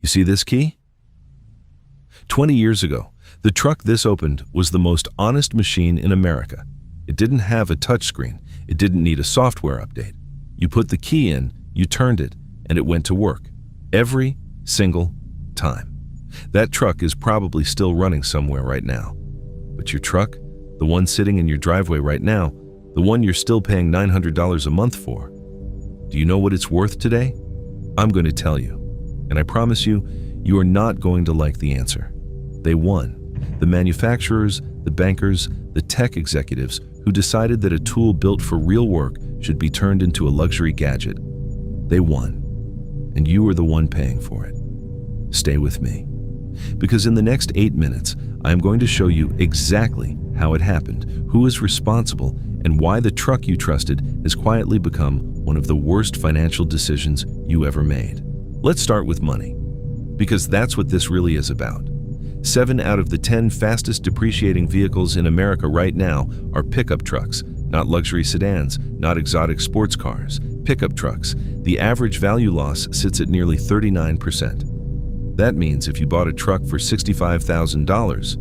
You see this key? 20 years ago, the truck this opened was the most honest machine in America. It didn't have a touchscreen. It didn't need a software update. You put the key in, you turned it, and it went to work. Every single time. That truck is probably still running somewhere right now. But your truck, the one sitting in your driveway right now, the one you're still paying $900 a month for, do you know what it's worth today? I'm going to tell you. And I promise you, you are not going to like the answer. They won. The manufacturers, the bankers, the tech executives who decided that a tool built for real work should be turned into a luxury gadget. They won. And you are the one paying for it. Stay with me. Because in the next 8 minutes, I am going to show you exactly how it happened, who is responsible, and why the truck you trusted has quietly become one of the worst financial decisions you ever made. Let's start with money, because that's what this really is about. 7 out of the 10 fastest depreciating vehicles in America right now are pickup trucks, not luxury sedans, not exotic sports cars. Pickup trucks. The average value loss sits at nearly 39%. That means if you bought a truck for $65,000,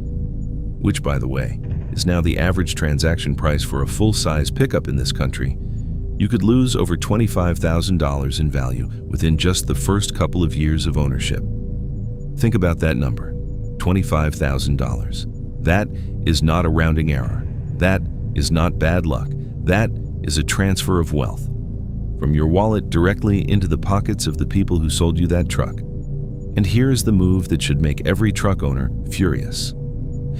which, by the way, is now the average transaction price for a full-size pickup in this country, you could lose over $25,000 in value within just the first couple of years of ownership. Think about that number, $25,000. That is not a rounding error. That is not bad luck. That is a transfer of wealth from your wallet directly into the pockets of the people who sold you that truck. And here is the move that should make every truck owner furious.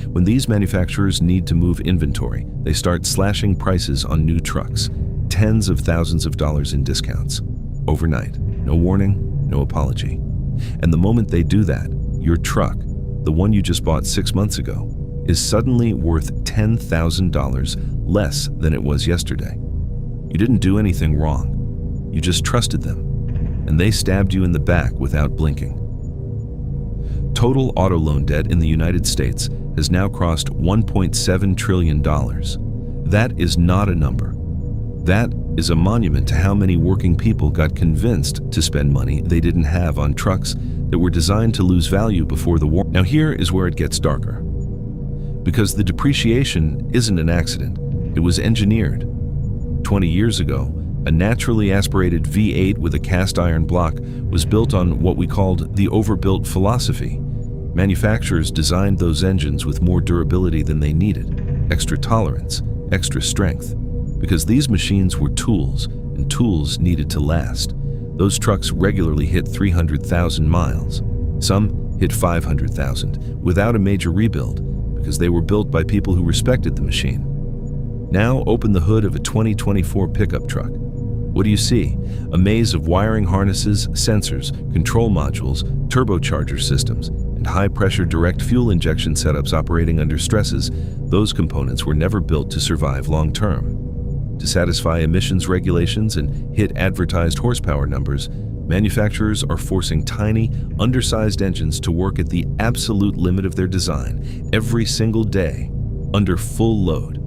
When these manufacturers need to move inventory, they start slashing prices on new trucks, tens of thousands of dollars in discounts, overnight. No warning, no apology. And the moment they do that, your truck, the one you just bought 6 months ago, is suddenly worth $10,000 less than it was yesterday. You didn't do anything wrong. You just trusted them, and they stabbed you in the back without blinking. Total auto loan debt in the United States has now crossed $1.7 trillion. That is not a number. That is a monument to how many working people got convinced to spend money they didn't have on trucks that were designed to lose value before the war. Now here is where it gets darker. Because the depreciation isn't an accident, it was engineered. 20 years ago, a naturally aspirated V8 with a cast iron block was built on what we called the overbuilt philosophy. Manufacturers designed those engines with more durability than they needed, extra tolerance, extra strength, because these machines were tools, and tools needed to last. Those trucks regularly hit 300,000 miles. Some hit 500,000 without a major rebuild, because they were built by people who respected the machine. Now open the hood of a 2024 pickup truck. What do you see? A maze of wiring harnesses, sensors, control modules, turbocharger systems, and high-pressure direct fuel injection setups operating under stresses. Those components were never built to survive long-term. To satisfy emissions regulations and hit advertised horsepower numbers, manufacturers are forcing tiny, undersized engines to work at the absolute limit of their design every single day, under full load.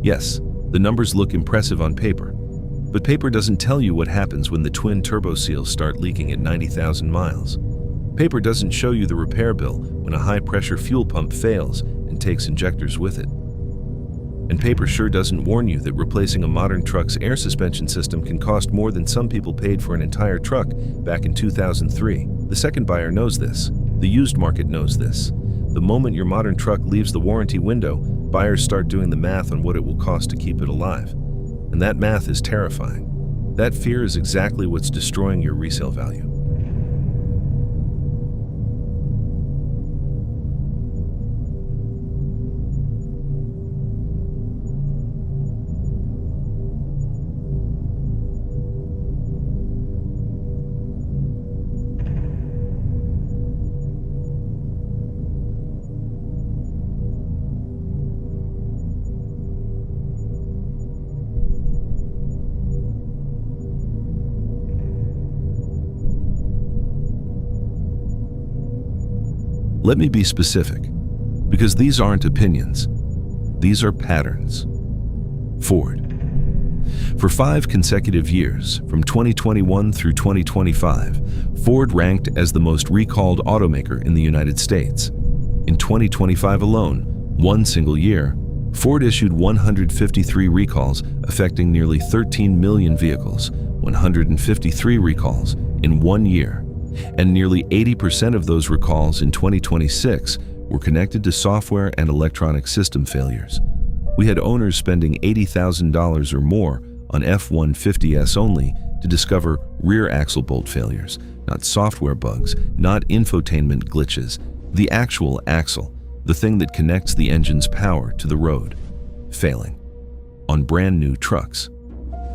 Yes, the numbers look impressive on paper, but paper doesn't tell you what happens when the twin turbo seals start leaking at 90,000 miles. Paper doesn't show you the repair bill when a high-pressure fuel pump fails and takes injectors with it. And paper sure doesn't warn you that replacing a modern truck's air suspension system can cost more than some people paid for an entire truck back in 2003. The second buyer knows this. The used market knows this. The moment your modern truck leaves the warranty window, buyers start doing the math on what it will cost to keep it alive. And that math is terrifying. That fear is exactly what's destroying your resale value. Let me be specific, because these aren't opinions. These are patterns. Ford. For 5 consecutive years, from 2021 through 2025, Ford ranked as the most recalled automaker in the United States. In 2025 alone, one single year, Ford issued 153 recalls affecting nearly 13 million vehicles, 153 recalls in 1 year, and nearly 80% of those recalls in 2026 were connected to software and electronic system failures. We had owners spending $80,000 or more on F-150s only to discover rear axle bolt failures, not software bugs, not infotainment glitches, the actual axle, the thing that connects the engine's power to the road, failing on brand new trucks.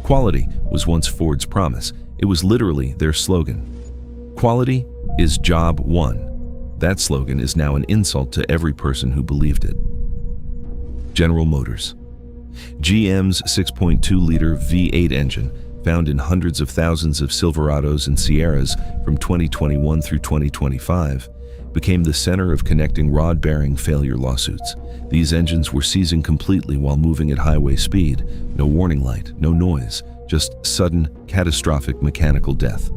Quality was once Ford's promise. It was literally their slogan. Quality is job one. That slogan is now an insult to every person who believed it. General Motors. GM's 6.2-liter V8 engine, found in hundreds of thousands of Silverados and Sierras from 2021 through 2025, became the center of connecting rod-bearing failure lawsuits. These engines were seizing completely while moving at highway speed. No warning light, no noise, just sudden, catastrophic mechanical death.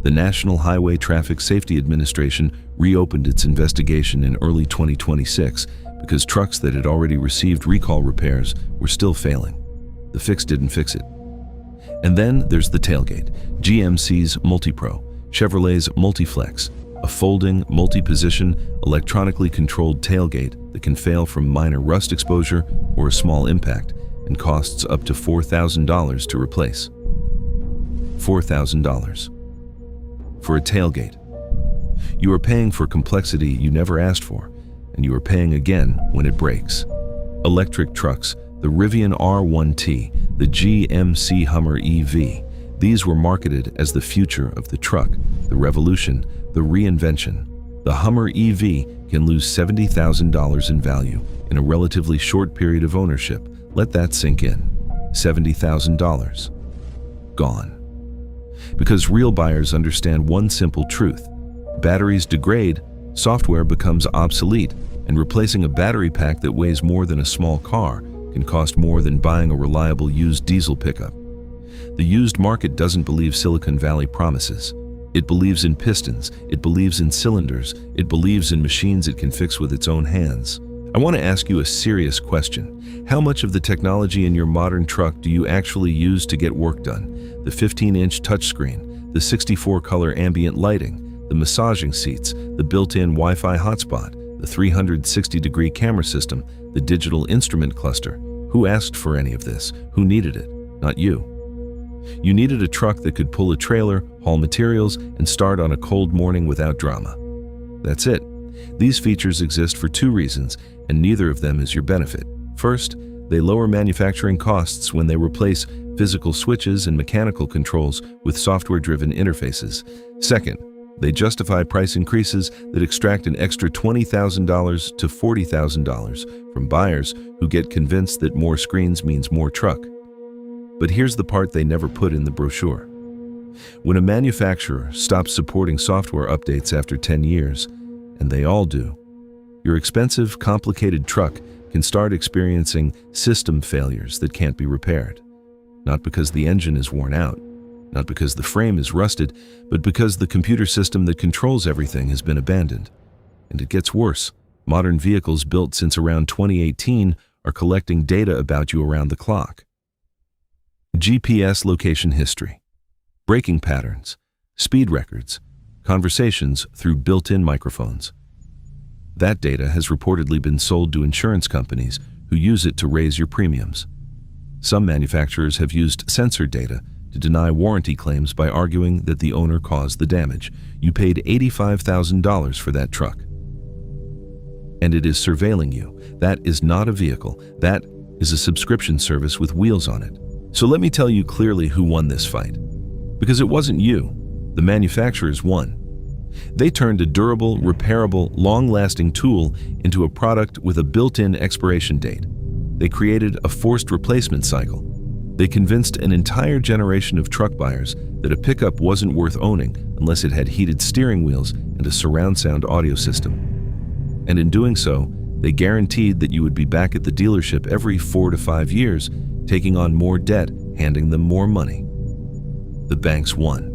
The National Highway Traffic Safety Administration reopened its investigation in early 2026 because trucks that had already received recall repairs were still failing. The fix didn't fix it. And then there's the tailgate, GMC's MultiPro, Chevrolet's Multiflex, a folding, multi-position, electronically controlled tailgate that can fail from minor rust exposure or a small impact and costs up to $4,000 to replace. $4,000. For a tailgate. You are paying for complexity you never asked for, and you are paying again when it breaks. Electric trucks, the Rivian R1T, the GMC Hummer EV, these were marketed as the future of the truck, the revolution, the reinvention. The Hummer EV can lose $70,000 in value in a relatively short period of ownership. Let that sink in. $70,000. Gone. Because real buyers understand one simple truth. Batteries degrade, software becomes obsolete, and replacing a battery pack that weighs more than a small car can cost more than buying a reliable used diesel pickup. The used market doesn't believe Silicon Valley promises. It believes in pistons, it believes in cylinders, it believes in machines it can fix with its own hands. I want to ask you a serious question. How much of the technology in your modern truck do you actually use to get work done? The 15-inch touchscreen, the 64-color ambient lighting, the massaging seats, the built-in Wi-Fi hotspot, the 360-degree camera system, the digital instrument cluster. Who asked for any of this? Who needed it? Not you. You needed a truck that could pull a trailer, haul materials, and start on a cold morning without drama. That's it. These features exist for 2 reasons, and neither of them is your benefit. First, they lower manufacturing costs when they replace physical switches and mechanical controls with software-driven interfaces. Second, they justify price increases that extract an extra $20,000 to $40,000 from buyers who get convinced that more screens means more truck. But here's the part they never put in the brochure. When a manufacturer stops supporting software updates after 10 years, and they all do, your expensive, complicated truck can start experiencing system failures that can't be repaired. Not because the engine is worn out, not because the frame is rusted, but because the computer system that controls everything has been abandoned. And it gets worse. Modern vehicles built since around 2018 are collecting data about you around the clock. GPS location history, braking patterns, speed records, conversations through built-in microphones. That data has reportedly been sold to insurance companies who use it to raise your premiums. Some manufacturers have used sensor data to deny warranty claims by arguing that the owner caused the damage. You paid $85,000 for that truck. And it is surveilling you. That is not a vehicle. That is a subscription service with wheels on it. So let me tell you clearly who won this fight. Because it wasn't you. The manufacturers won. They turned a durable, repairable, long-lasting tool into a product with a built-in expiration date. They created a forced replacement cycle. They convinced an entire generation of truck buyers that a pickup wasn't worth owning unless it had heated steering wheels and a surround sound audio system. And in doing so, they guaranteed that you would be back at the dealership every 4 to 5 years, taking on more debt handing them more money. The banks won.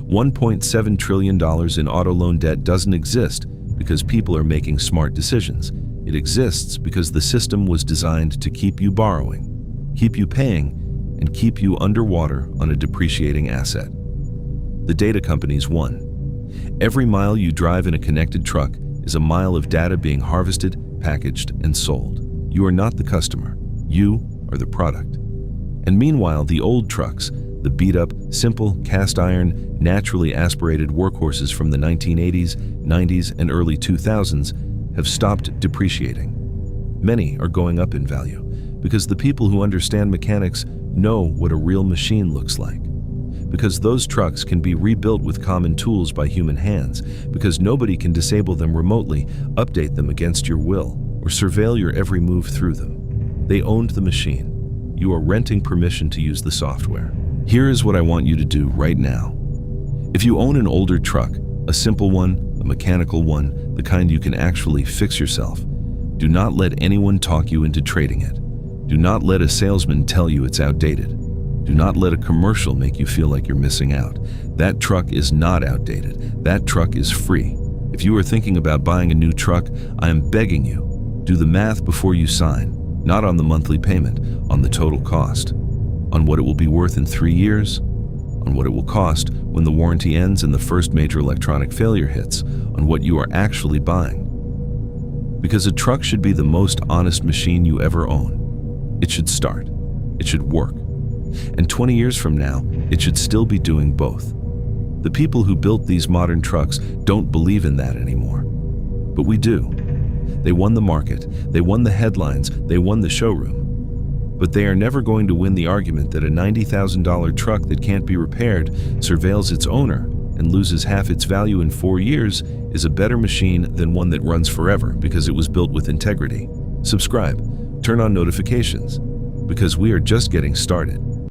$1.7 trillion in auto loan debt doesn't exist because people are making smart decisions. It exists because the system was designed to keep you borrowing, keep you paying, and keep you underwater on a depreciating asset. The data companies won. Every mile you drive in a connected truck is a mile of data being harvested, packaged, and sold. You are not the customer. You are the product. And meanwhile, the old trucks, the beat-up, simple, cast-iron, naturally aspirated workhorses from the 1980s, 90s, and early 2000s have stopped depreciating. Many are going up in value because the people who understand mechanics know what a real machine looks like. Because those trucks can be rebuilt with common tools by human hands, because nobody can disable them remotely, update them against your will, or surveil your every move through them. They owned the machine. You are renting permission to use the software. Here is what I want you to do right now. If you own an older truck, a simple one, a mechanical one, the kind you can actually fix yourself, do not let anyone talk you into trading it. Do not let a salesman tell you it's outdated. Do not let a commercial make you feel like you're missing out. That truck is not outdated. That truck is free. If you are thinking about buying a new truck, I am begging you, do the math before you sign, not on the monthly payment, on the total cost, on what it will be worth in 3 years, on what it will cost when the warranty ends and the first major electronic failure hits, on what you are actually buying. Because a truck should be the most honest machine you ever own. It should start. It should work. And 20 years from now, it should still be doing both. The people who built these modern trucks don't believe in that anymore. But we do. They won the market, they won the headlines, they won the showroom. But they are never going to win the argument that a $90,000 truck that can't be repaired, surveils its owner, and loses half its value in 4 years is a better machine than one that runs forever because it was built with integrity. Subscribe, turn on notifications, because we are just getting started.